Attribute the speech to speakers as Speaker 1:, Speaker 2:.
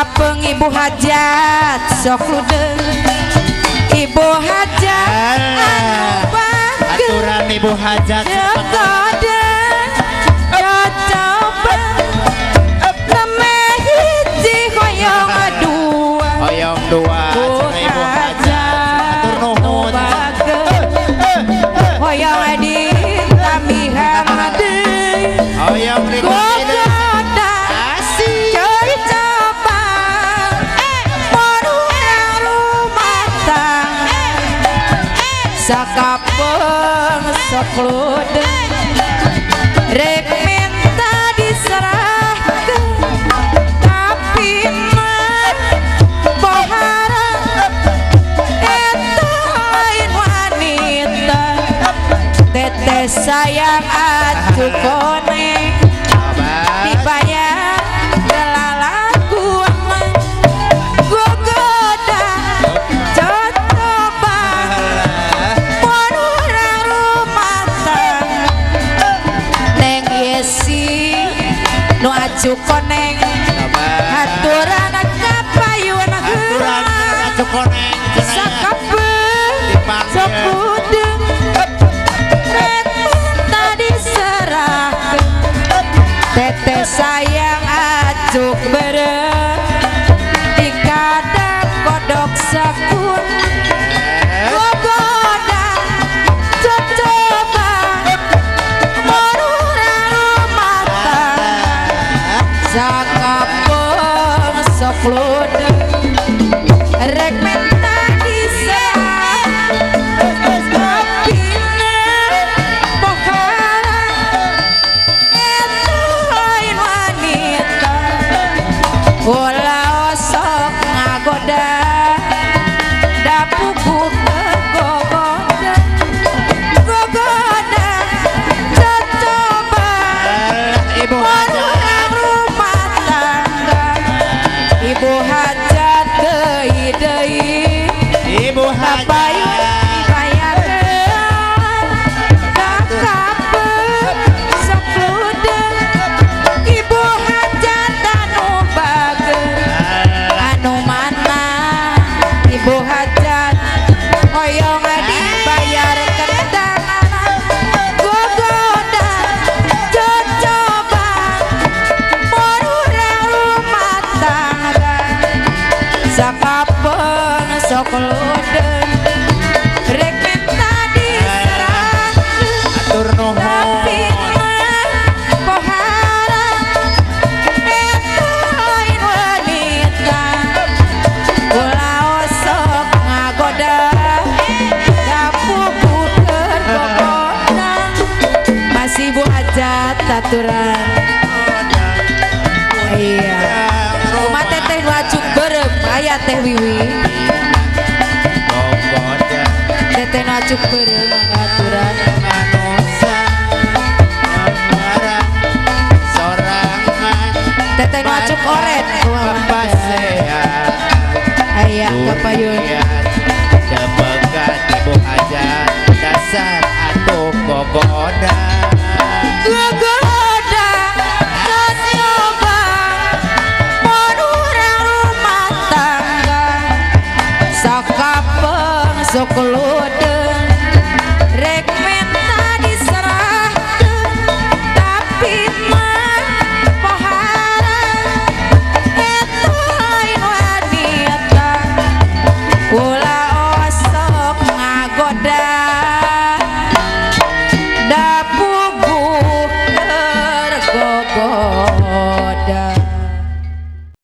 Speaker 1: Sakapeng ibu hajat sok ludeng ibu hajat anu bagus
Speaker 2: aturan ibu hajat
Speaker 1: dekoden coba lemeh hiji hoyong dua
Speaker 2: ibu hajat atur nuhun
Speaker 1: hoyong adit tamihang deui
Speaker 2: hoyong ribut
Speaker 1: sakapeng sok ludeng rek minta diserahkeun tapi mah pohara eta lain wanita teteh sayang atuh koneng dibayar lalaku mah gogoda nu acu koneng aturan kapayun
Speaker 2: aturan acu koneng
Speaker 1: sakapeng sok ludeng rek minta diserahkeun teteh sayang acuk beureum dikadang kodok sakun gogoda coba sakapeng sok ludeng rek minta diserahkeun tapi pohara eta lain wanita ulah sok ngagoda da pupuk gogoda coba
Speaker 2: ibu hajat
Speaker 1: ibu hajat deui
Speaker 2: ibu
Speaker 1: kapayun dibayareun sakapeng sok ludeng ibu hajat anu bageus anu mana ibu hajat hoyong dibayar kendangan gogoda coba morurang rumah tangga sakapeng sok ludeng rek minta diserahkeun
Speaker 2: atur nuhun
Speaker 1: tapi mah pohara eta lain wanita ulah sok ngagoda da pupukeun gogoda masih ibu hajat aturan iya rumah teteh wajib beureum aya teh wiwi teteh wajib beureum